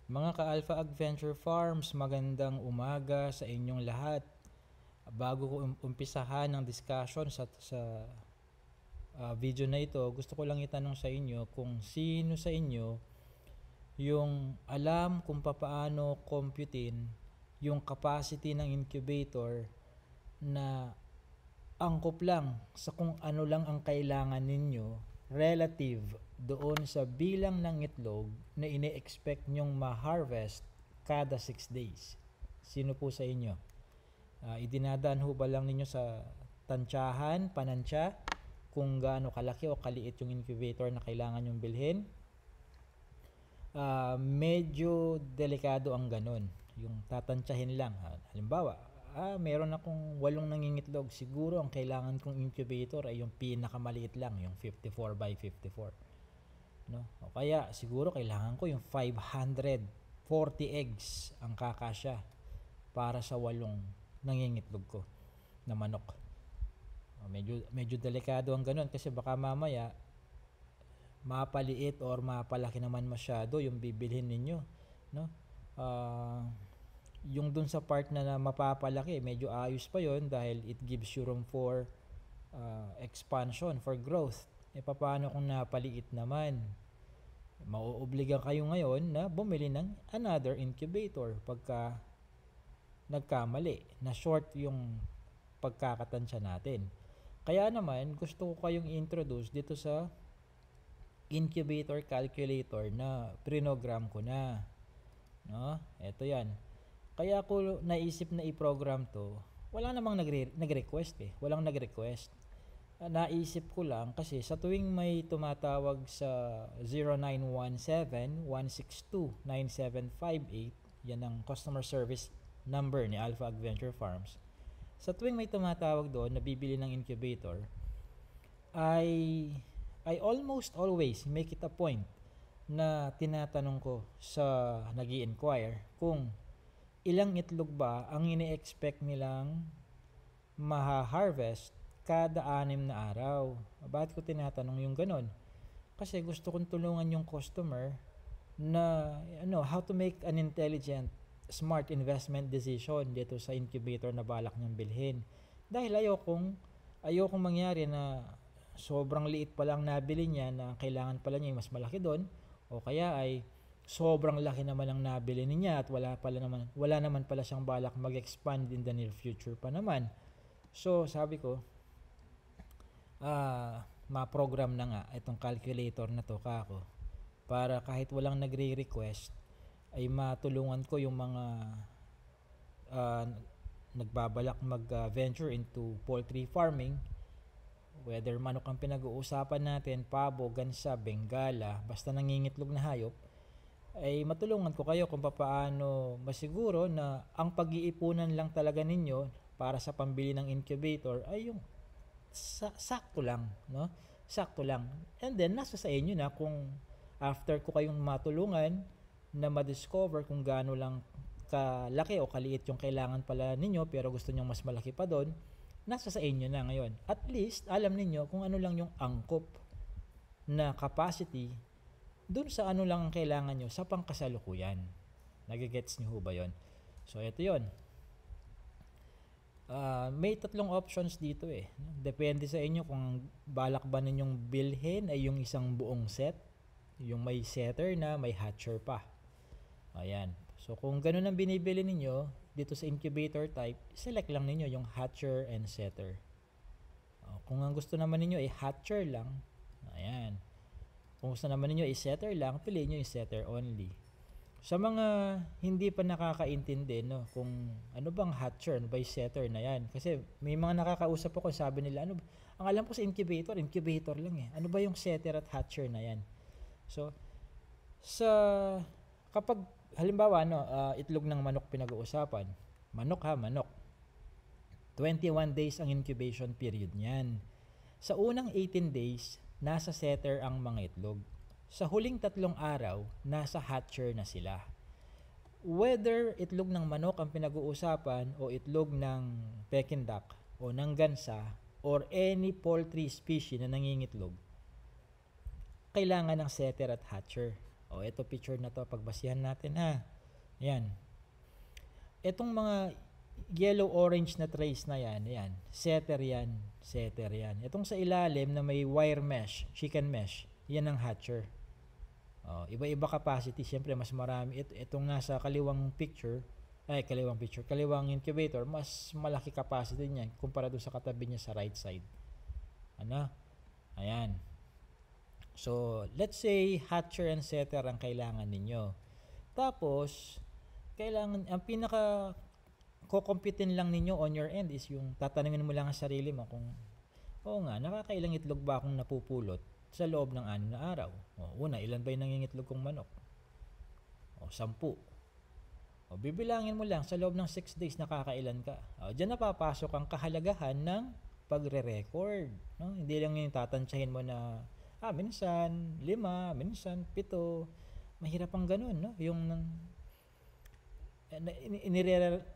Mga ka-Alpha Adventure Farms, magandang umaga sa inyong lahat. Bago ko umpisahan ng discussion sa video na ito, gusto ko lang itanong sa inyo kung sino sa inyo yung alam kung paano computein yung capacity ng incubator na angkop lang sa kung ano lang ang kailangan ninyo relative doon sa bilang ng itlog na ini-expect nyong ma-harvest kada 6 days. Sino po sa inyo? Idinadaan ho ba lang ninyo sa tansyahan, panansya, kung gaano kalaki o kaliit yung incubator na kailangan nyong bilhin? Medyo delikado ang ganun. Yung tatantsahin lang. Halimbawa, meron akong 8 nangingitlog. Siguro ang kailangan kong incubator ay yung pinakamaliit lang, yung 54 by 54. No? O kaya siguro kailangan ko yung 540 eggs ang kakasya para sa 8 nangingitlog ko na manok. Medyo delikado ang ganun kasi baka mamaya mapaliit or mapalaki naman masyado yung bibilhin ninyo, no? Yung dun sa part na mapapalaki, medyo ayos pa yon dahil it gives you room for expansion, for growth. Paano kung napaliit naman? Mauobliga kayo ngayon na bumili ng another incubator pagka nagkamali, na short yung pagkakatansya natin. Kaya naman, gusto ko kayong i-introduce dito sa incubator calculator na prinogram ko na. No? Ito yan. Kaya ako naisip na i-program to, wala namang nag-request eh. Walang nag-request. Naisip ko lang kasi sa tuwing may tumatawag sa 0917-162-9758, yan ang customer service number ni Alpha Adventure Farms. Sa tuwing may tumatawag doon na bibili ng incubator, I almost always make it a point na tinatanong ko sa nag-i-inquire kung ilang itlog ba ang ini-expect nilang maha-harvest kada 6 na araw. Bakit ko tinatanong yung ganon? Kasi gusto kong tulungan yung customer na how to make an intelligent, smart investment decision dito sa incubator na balak niyang bilhin. Dahil ayokong mangyari na sobrang liit pa lang nabili niya na kailangan pala niya yung mas malaki doon, o kaya ay sobrang laki naman ang nabili niya at wala naman pala siyang balak mag-expand in the near future pa naman. So sabi ko, ma-program na nga itong calculator na to kako para kahit walang nagre-request ay matulungan ko yung mga nagbabalak mag-venture into poultry farming, whether manok ang pinag-uusapan natin, pabo, gansa, bengala, basta nangingitlog na hayop, ay matulungan ko kayo kung paano masiguro na ang pag-iipunan lang talaga ninyo para sa pambili ng incubator ay yung sakto lang, no? Sakto lang. And then nasa sa inyo na kung after ko kayong matulungan na ma-discover kung gaano lang kalaki o kaliit yung kailangan pala ninyo pero gusto niyo mas malaki pa doon, nasa sa inyo na ngayon. At least alam niyo kung ano lang yung angkop na capacity dun sa ano lang ang kailangan nyo sa pangkasalukuyan. Nagigets nyo ho ba yun? So ito yun. May 3 options dito eh. Depende sa inyo kung balak ba ninyong bilhin ay yung isang buong set, yung may setter na, may hatcher pa. Ayan. So kung ganun ang binibili ninyo dito sa incubator type, select lang ninyo yung hatcher and setter. Kung ang gusto naman ninyo ay hatcher lang, ayan. Kung gusto naman ninyo i-setter lang, piliin nyo yung setter only. Sa mga hindi pa nakakaintindi, no, kung ano bang hatcher, ano ba yung setter na yan? Kasi may mga nakakausap ako, sabi nila, ang alam ko sa incubator lang eh. Ano ba yung setter at hatcher na yan? So, kapag halimbawa, itlog ng manok pinag-uusapan, manok. 21 days ang incubation period niyan. Sa unang 18 days, nasa setter ang mga itlog. Sa huling 3 araw, nasa hatcher na sila. Whether itlog ng manok ang pinag-uusapan o itlog ng Peking duck o ng gansa or any poultry species na nangingitlog, kailangan ng setter at hatcher. O, ito picture na to, pagbasihan natin ha. Yan. Itong mga yellow-orange na trays na yan, yan. Setter yan. Setter yan. Itong sa ilalim na may wire mesh, chicken mesh, yan ang hatcher. O, iba-iba capacity. Siyempre, mas marami. Itong nasa kaliwang incubator, mas malaki capacity niyan kumpara doon sa katabi niya sa right side. Ano? Ayan. So, let's say hatcher and setter ang kailangan ninyo. Tapos, kailangan, ang pinaka kukumpitin lang ninyo on your end is yung tatanungin mo lang ang sarili mo kung, oo nga, nakakailang itlog ba akong napupulot sa loob ng 6 na araw? O, una, ilan ba yung nangingitlog kong manok? O, 10. O, bibilangin mo lang sa loob ng 6 days nakakailan ka. O, dyan napapasok ang kahalagahan ng pagre-record. No? Hindi lang yung tatantsahin mo na minsan 5, minsan 7. Mahirap ang ganun, no? Yung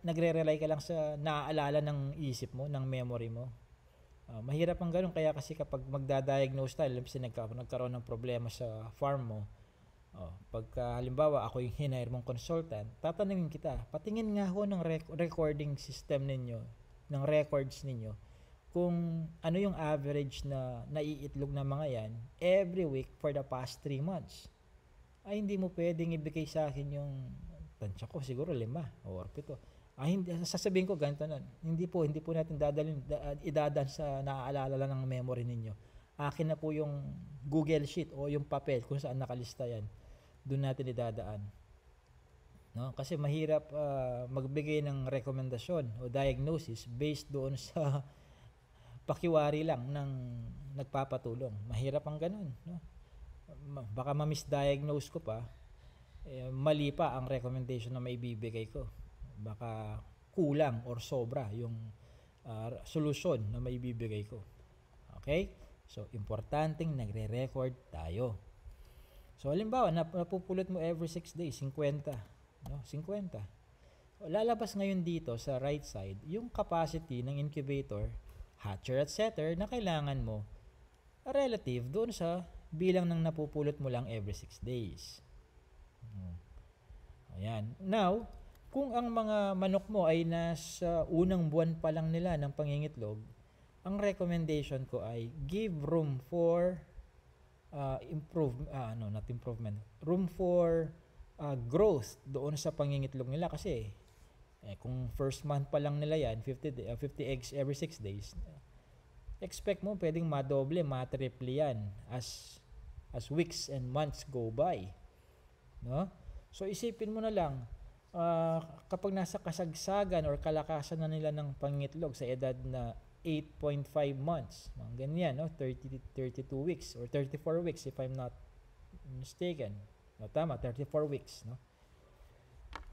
nagre-rely ka lang sa naaalala ng isip mo, ng memory mo. Mahirap ang ganun, kaya kasi kapag magda-diagnose tayo, nagkaroon ng problema sa farm mo, pagka halimbawa ako yung hinire mong consultant, tatanungin kita, patingin nga ho ng recording system ninyo, ng records ninyo, kung ano yung average na naiitlog na mga yan every week for the past 3 months. Ay, hindi mo pwedeng ibigay sa akin yung tansya ko, siguro 5 or 7. Hindi, sasabihin ko ganito nun. Hindi po natin idadaan sa naaalala lang ng memory ninyo. Akin na po yung Google Sheet o yung papel kung saan nakalista yan. Doon natin idadaan. No? Kasi mahirap magbigay ng rekomendasyon o diagnosis based doon sa pakiwari lang ng nagpapatulong. Mahirap ang ganun. No? Baka ma-misdiagnose ko pa, mali pa ang recommendation na maibibigay ko. Baka kulang or sobra yung solusyon na maibibigay ko. Okay? So, importanteng nagre-record tayo. So, halimbawa, napupulot mo every 6 days, 50. No? 50. Lalabas ngayon dito sa right side, yung capacity ng incubator, hatcher at setter na kailangan mo relative doon sa bilang ng napupulot mo lang every 6 days. Ayan. Now, kung ang mga manok mo ay nasa unang buwan pa lang nila ng pangingitlog, ang recommendation ko ay give room for room for growth doon sa pangingitlog nila kasi kung first month pa lang nila yan, 50 eggs every 6 days, expect mo pwedeng madoble, matriple yan as weeks and months go by. No? So isipin mo na lang, kapag nasa kasagsagan or kalakasan na nila ng pangitlog sa edad na 8.5 months, mga ganyan, no? 32 weeks or 34 weeks if I'm not mistaken. No, tama, 34 weeks, no?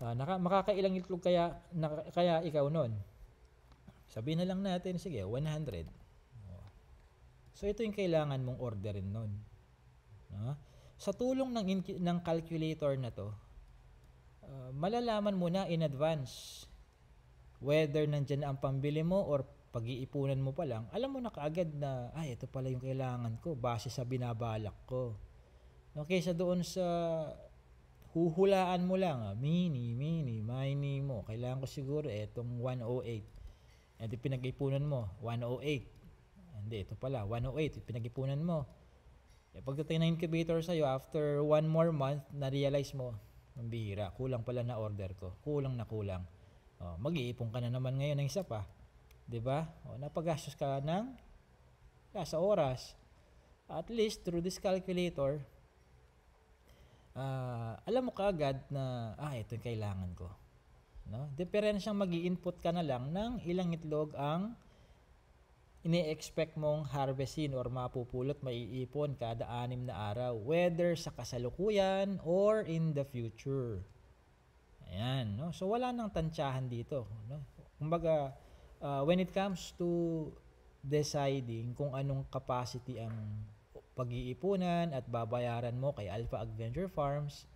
Makakailang itlog kaya ikaw nun? Sabihin na lang natin, sige, 100. So ito yung kailangan mong orderin nun. Sa tulong ng calculator na to, malalaman mo na in advance whether nandyan ang pambili mo or pag-iipunan mo pa lang, alam mo na kaagad na ito pala yung kailangan ko base sa binabalak ko. Okay, sa doon sa huhulaan mo lang, mini mo, kailangan ko siguro itong 108. Hindi pinag-ipunan mo, 108. Hindi, ito pala, 108, pinag-ipunan mo. Pagdating ng incubator sa'yo, after 1 more month, na-realize mo, ang bihira, kulang pala na order ko, kulang. Mag-iipon ka na naman ngayon ng isa pa. Diba? Napagastos ka ng sa oras. At least, through this calculator, alam mo kaagad na ito yung kailangan ko, no? Diferensyang mag-i-input ka na lang ng ilang itlog ang ini-expect mong harvestin or mapupulot, maiipon kada 6 na araw, whether sa kasalukuyan or in the future. Ayan, no? So wala nang tantsahan dito, no? Kumbaga, when it comes to deciding kung anong capacity ang pag-iipunan at babayaran mo kay Alpha Adventure Farms,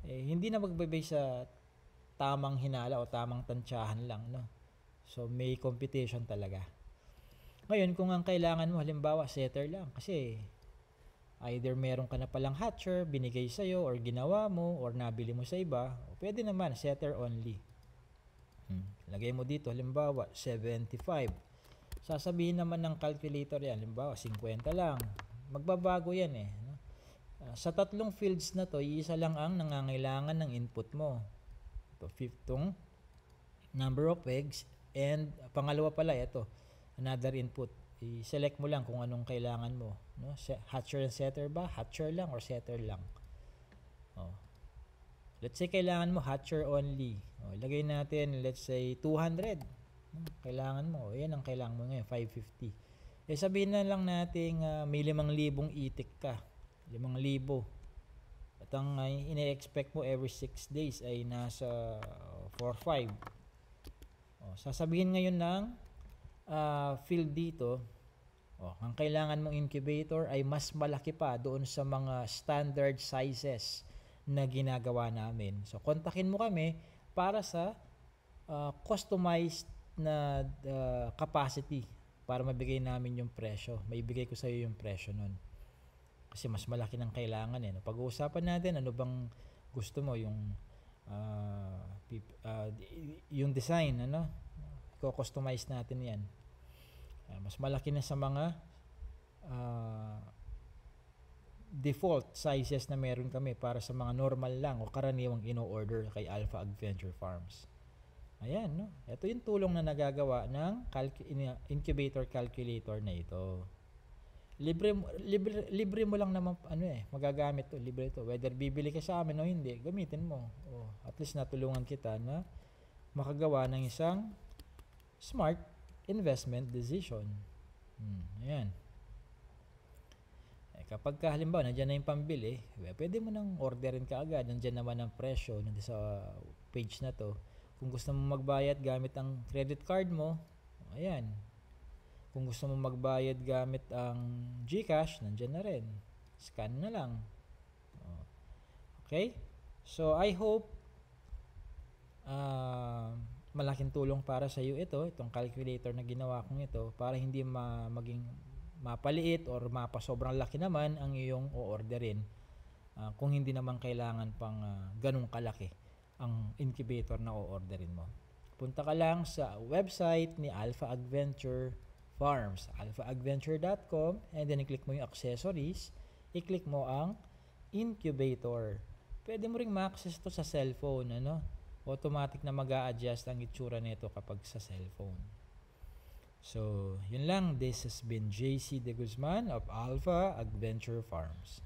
hindi na magbabay sa tamang hinala o tamang tantsahan lang, no? So may competition talaga. Ngayon, kung ang kailangan mo halimbawa setter lang, kasi Either meron ka na palang hatcher, binigay sa'yo, or ginawa mo, or nabili mo sa iba. O pwede naman, setter only. Lagay mo dito, halimbawa, 75. Sasabihin naman ng calculator yan, halimbawa, 50 lang. Magbabago yan eh. No? Sa tatlong fields na to, isa lang ang nangangailangan ng input mo. Ito, itong number of eggs, and pangalawa pala, ito, another input. I-select mo lang kung anong kailangan mo. No? Hatcher and setter ba? Hatcher lang or setter lang? Oh. Let's say kailangan mo hatcher only. Oh, ilagay natin, let's say 200. Kailangan mo. Yan ang kailangan mo ngayon, 550. Eh sabihin na lang natin may 5,000 itik ka. 5,000. At ang ine-expect mo every 6 days ay nasa 4-5. Oh, sasabihin ngayon ng field dito, ang kailangan mong incubator ay mas malaki pa doon sa mga standard sizes na ginagawa namin. So, kontakin mo kami para sa customized na capacity para mabigay namin yung presyo. Maibigay ko sa iyo yung presyo nun. Kasi mas malaki ng kailangan eh. Pag-uusapan natin ano bang gusto mo, yung design, ano? I-customize natin yan. Mas malaki na sa mga default sizes na meron kami para sa mga normal lang o karaniwang ino-order kay Alpha Adventure Farms. Ayan, no? Ito yung tulong na nagagawa ng incubator calculator na ito. Libre mo lang naman magagamit to, libre to. Whether bibili ka sa amin o hindi, gamitin mo. At least natulungan kita na makagawa ng isang smart investment decision. Ayan. Kapag halimbawa nandiyan na yung pambili, pwede mo nang orderin ka agad. Nandiyan naman ang presyo nandiyan sa page na to. Kung gusto mo magbayad gamit ang credit card mo, ayan. Kung gusto mo magbayad gamit ang GCash, nandiyan na rin. Scan na lang. Okay? So, I hope malaking tulong para sa iyo itong calculator na ginawa kong ito para hindi maging mapaliit or mapasobrang laki naman ang iyong o-orderin kung hindi naman kailangan pang ganun kalaki ang incubator na o-orderin mo. Punta ka lang sa website ni Alpha Adventure Farms, alphaadventure.com, and then i-click mo yung accessories, i-click mo ang incubator. Pwede mo ring ma-access to sa cellphone, ano? Automatic na mag-a-adjust ang itsura nito kapag sa cellphone. So, yun lang. This has been JC De Guzman of Alpha Adventure Farms.